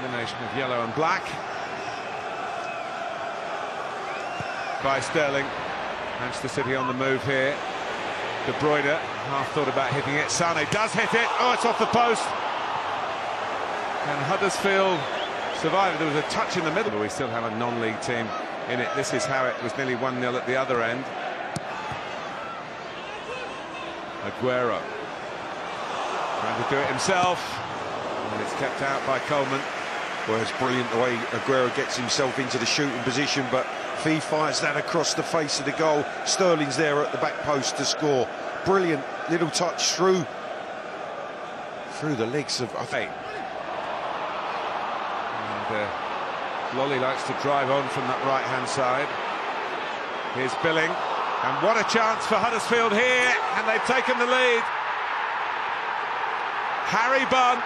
Combination of yellow and black by Sterling. Manchester City on the move here. De Bruyne half thought about hitting it. Sane does hit it. Oh, it's off the post. And Huddersfield survived. There was a touch in the middle, but we still have a non-league team in it. This is how it was nearly 1-0 at the other end. Aguero trying to do it himself, and it's kept out by Coleman. Well, it's brilliant the way Aguero gets himself into the shooting position, but Fee fires that across the face of the goal. Sterling's there at the back post to score. Brilliant little touch through the legs of And Lolly likes to drive on from that right-hand side. Here's Billing, and what a chance for Huddersfield here, and they've taken the lead. Harry Bunn,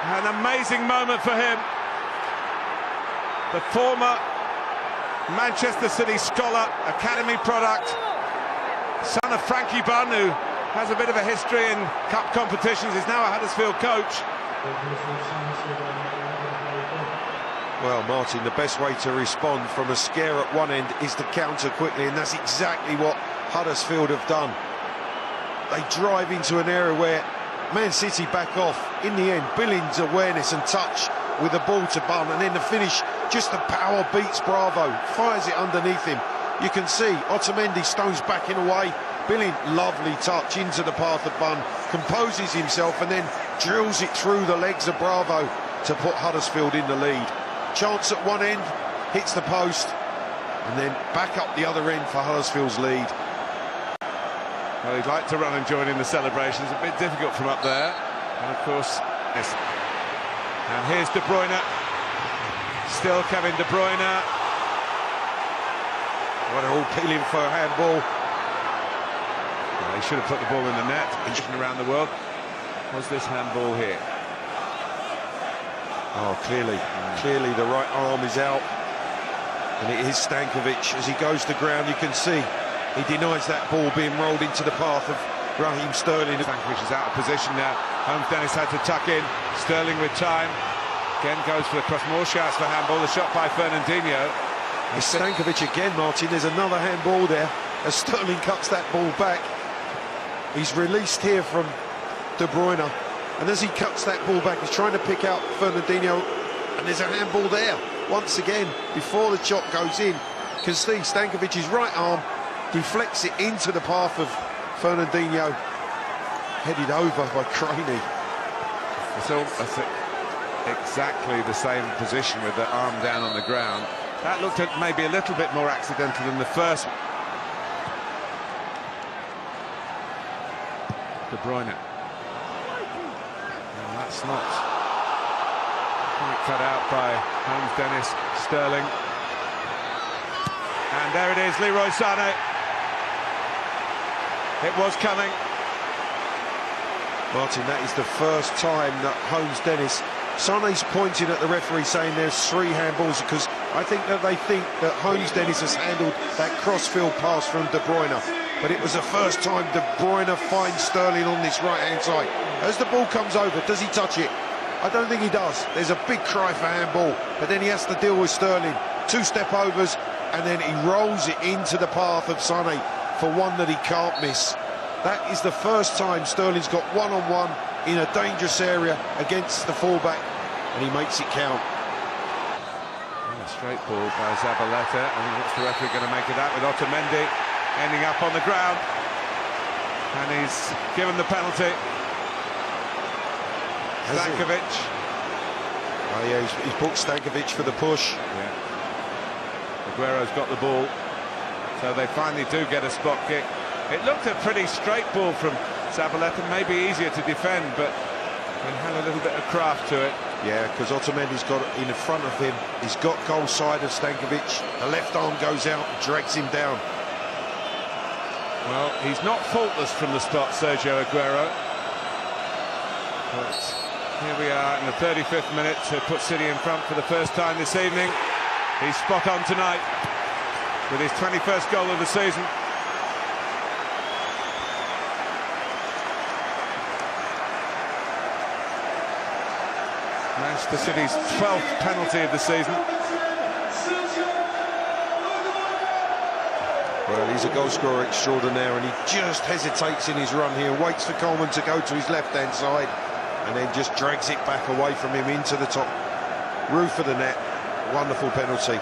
an amazing moment for him. The former Manchester City scholar, academy product, son of Frankie Bunn, who has a bit of a history in cup competitions, is now a Huddersfield coach. Well, Martin, the best way to respond from a scare at one end is to counter quickly, and that's exactly what Huddersfield have done. They drive into an area where Man City back off. In the end, Billing's awareness and touch with the ball to Bunn, and then the finish, just the power beats Bravo, fires it underneath him. You can see Otamendi stones backing away. Billing, lovely touch into the path of Bunn, composes himself and then drills it through the legs of Bravo to put Huddersfield in the lead. Chance at one end, hits the post, and then back up the other end for Huddersfield's lead. Well, he'd like to run and join in the celebrations, a bit difficult from up there. And of course, yes. And here's De Bruyne, still Kevin De Bruyne. Well, they're all peeling for a handball. Well, he should have put the ball in the net. Looking around the world, was this handball here? Oh, clearly the right arm is out, and it is Stankovic. As he goes to ground, you can see he denies that ball being rolled into the path of Raheem Sterling. Stankovic is out of position now. Holmes Dennis had to tuck in. Sterling with time. Again goes for the cross. More shouts for handball. The shot by Fernandinho. It's Stankovic again, Martin. There's another handball there as Sterling cuts that ball back. He's released here from De Bruyne, and as he cuts that ball back, he's trying to pick out Fernandinho, and there's a handball there. Once again, before the shot goes in, you can see Stankovic's right arm deflects it into the path of Fernandinho, headed over by Craney. That's exactly the same position with the arm down on the ground. That looked at maybe a little bit more accidental than the first. De Bruyne. And that's not quite cut out by Holmes Dennis. Sterling. And there it is, Leroy Sane. It was coming. Martin, that is the first time that Holmes Dennis, Sane's pointing at the referee saying there's 3 handballs, because I think that they think that Holmes Dennis has handled that crossfield pass from De Bruyne. But it was the first time De Bruyne finds Sterling on this right-hand side. As the ball comes over, does he touch it? I don't think he does. There's a big cry for handball, but then he has to deal with Sterling. 2 step overs, and then he rolls it into the path of Sane for one that he can't miss. That is the first time Sterling's got one-on-one in a dangerous area against the fullback, and he makes it count. And a straight ball by Zabaleta, and what's the referee going to make of that, with Otamendi ending up on the ground, and he's given the penalty. Stankovic. Oh yeah, he's booked Stankovic for the push. Yeah. Aguero's got the ball, so they finally do get a spot kick. It looked a pretty straight ball from Zabaleta, maybe easier to defend, but it had a little bit of craft to it. Yeah, because Otamendi's got it in front of him. He's got goal side of Stankovic. The left arm goes out and drags him down. Well, he's not faultless from the spot, Sergio Aguero. But here we are in the 35th minute to put City in front for the first time this evening. He's spot on tonight with his 21st goal of the season. Manchester City's 12th penalty of the season. Well, he's a goal scorer extraordinaire, and he just hesitates in his run here, waits for Coleman to go to his left-hand side, and then just drags it back away from him into the top roof of the net. Wonderful penalty.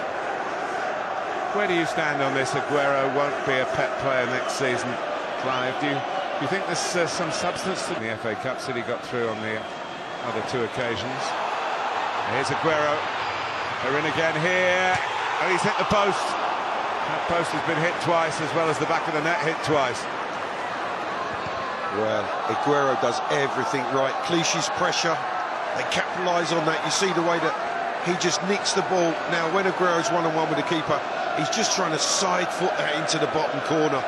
Where do you stand on this? Aguero won't be a pet player next season. Clive, do you think there's some substance to the FA Cup? City got through on the other two occasions. Here's Aguero. They're in again here. And he's hit the post. That post has been hit twice, as well as the back of the net hit twice. Well, Aguero does everything right. Clichy's pressure, they capitalise on that. You see the way that he just nicks the ball. Now, when Aguero's one-on-one with the keeper, he's just trying to side foot that into the bottom corner.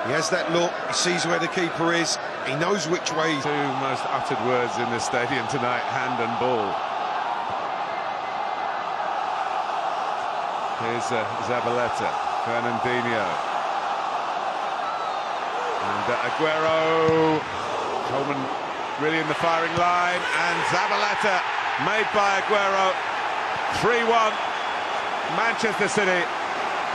He has that look, he sees where the keeper is, he knows which way. Two most uttered words in this stadium tonight: hand and ball. Here's Zabaleta, Fernandinho, and Aguero. Coleman really in the firing line, and Zabaleta made by Aguero. 3-1. Manchester City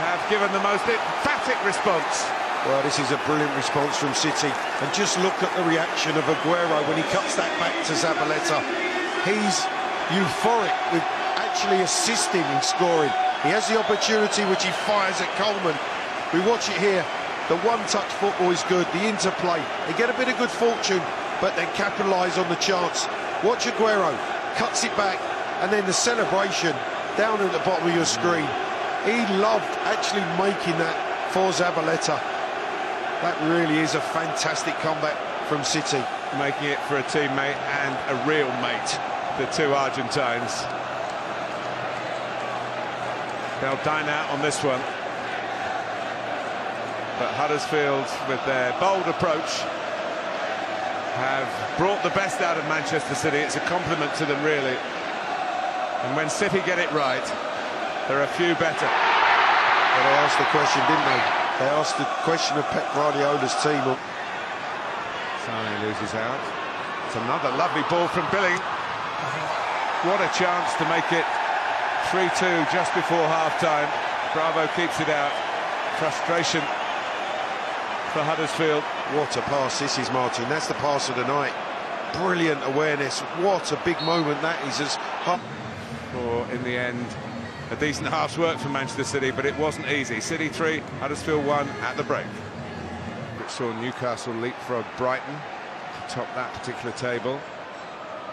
have given the most emphatic response. Well, this is a brilliant response from City, and just look at the reaction of Aguero when he cuts that back to Zabaleta. He's euphoric with actually assisting in scoring. He has the opportunity, which he fires at Coleman. We watch it here. The one-touch football is good, the interplay. They get a bit of good fortune, but then capitalise on the chance. Watch Aguero, cuts it back, and then the celebration down at the bottom of your screen. He loved actually making that for Zabaleta. That really is a fantastic comeback from City. Making it for a teammate and a real mate, the two Argentines. They'll dine out on this one. But Huddersfield, with their bold approach, have brought the best out of Manchester City. It's a compliment to them, really. And when City get it right, there are a few better. Well, they asked the question, didn't they? They asked the question of Pep Guardiola's team. Sane loses out. It's another lovely ball from Billing. What a chance to make it 3-2 just before half-time. Bravo keeps it out. Frustration for Huddersfield. What a pass this is, Martin. That's the pass of the night. Brilliant awareness. What a big moment that is. For, in the end, a decent half's work for Manchester City, but it wasn't easy. City 3, Huddersfield 1 at the break. Which saw Newcastle leapfrog Brighton to top that particular table.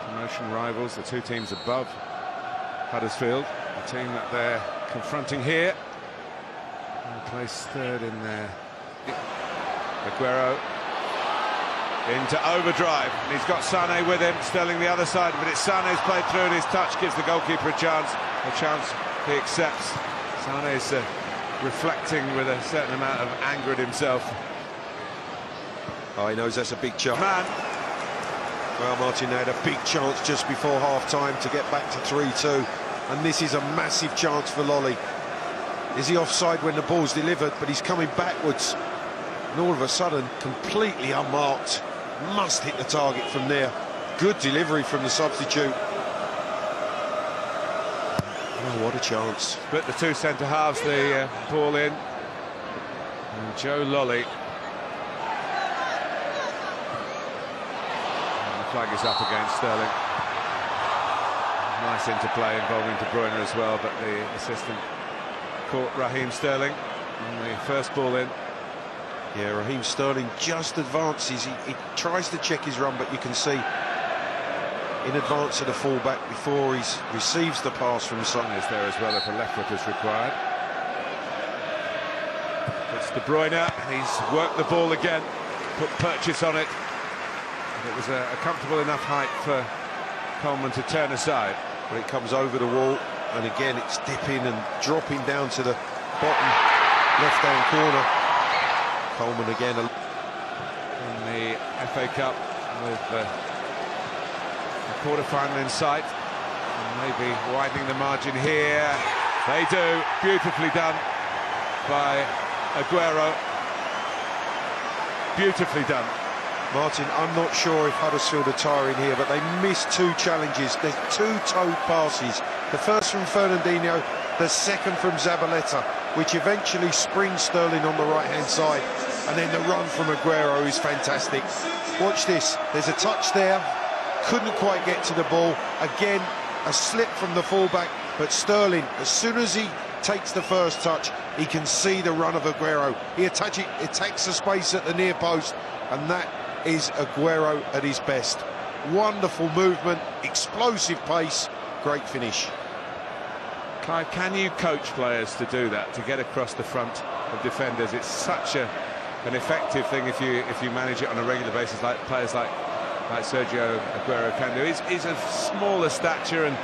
Promotion rivals, the two teams above Huddersfield, the team that they're confronting here. Placed third in there. Aguero into overdrive, and he's got Sane with him. Sterling the other side, but it's Sane's played through, and his touch gives the goalkeeper a chance he accepts. Sane's reflecting with a certain amount of anger at himself. Oh, he knows that's a big chance. Man. Well, Martin, they had a big chance just before half-time to get back to 3-2, and this is a massive chance for Lolly. Is he offside when the ball's delivered, but he's coming backwards, and all of a sudden, completely unmarked. Must hit the target from there. Good delivery from the substitute. Oh, what a chance. Split the two centre-halves, the ball in. And Joe Lolly. And the flag is up against Sterling. Nice interplay involving De Bruyne as well, but the assistant caught Raheem Sterling on the first ball in. Yeah, Raheem Sterling just advances. He tries to check his run, but you can see in advance of the fullback before he receives the pass from Son. Is there as well if a left foot is required. It's De Bruyne, and he's worked the ball again, put purchase on it. And it was a comfortable enough height for Coleman to turn aside. But it comes over the wall, and again it's dipping and dropping down to the bottom left-hand corner. Coleman again in the FA Cup with the quarter-final in sight, and maybe widening the margin here. They do. Beautifully done by Aguero. Beautifully done. Martin, I'm not sure if Huddersfield are tiring here, but they missed two challenges. There's two toed passes. The first from Fernandinho, the second from Zabaleta, which eventually springs Sterling on the right-hand side. And then the run from Aguero is fantastic. Watch this. There's a touch there. Couldn't quite get to the ball. Again, a slip from the fullback. But Sterling, as soon as he takes the first touch, he can see the run of Aguero. He attacks the space at the near post, and that is Aguero at his best. Wonderful movement, explosive pace, great finish. Clive, can you coach players to do that, to get across the front of defenders? It's such an effective thing if you manage it on a regular basis, like players like Sergio Aguero can do. He's of smaller stature and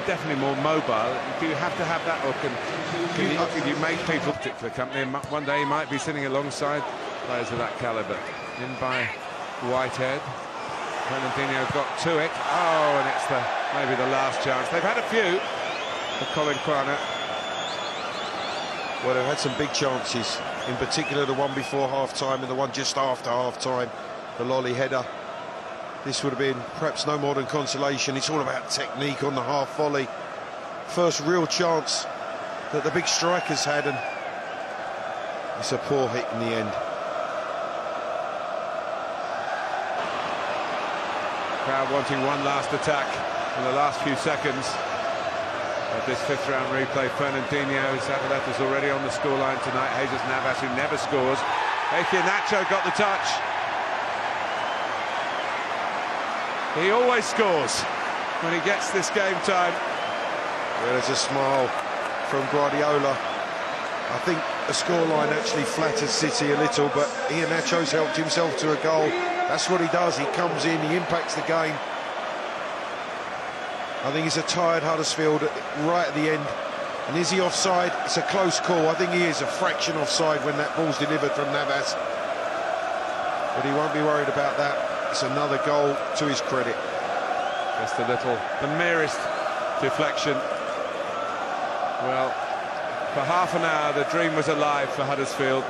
definitely more mobile. Do you have to have that, or can you make people particular company? And one day he might be sitting alongside players of that calibre. In by Whitehead. Fernandinho got to it. Oh, and it's maybe the last chance. They've had a few for Colin Quana. Well, they've had some big chances, in particular the one before half-time and the one just after half-time, the Lolly header. This would have been perhaps no more than consolation. It's all about technique on the half volley. First real chance that the big strikers had, and it's a poor hit in the end. Crowd wanting one last attack in the last few seconds of this fifth round replay. Fernandinho, Zabaleta's already on the scoreline tonight. Jesus Navas, who never scores. Nacho got the touch. He always scores when he gets this game time. Well, there's a smile from Guardiola. I think the scoreline actually flatters City a little, but Nacho's helped himself to a goal. That's what he does. He comes in, he impacts the game. I think it's a tired Huddersfield right at the end. And is he offside? It's a close call. I think he is a fraction offside when that ball's delivered from Navas. But he won't be worried about that. It's another goal to his credit. Just the merest deflection. Well, for half an hour, the dream was alive for Huddersfield.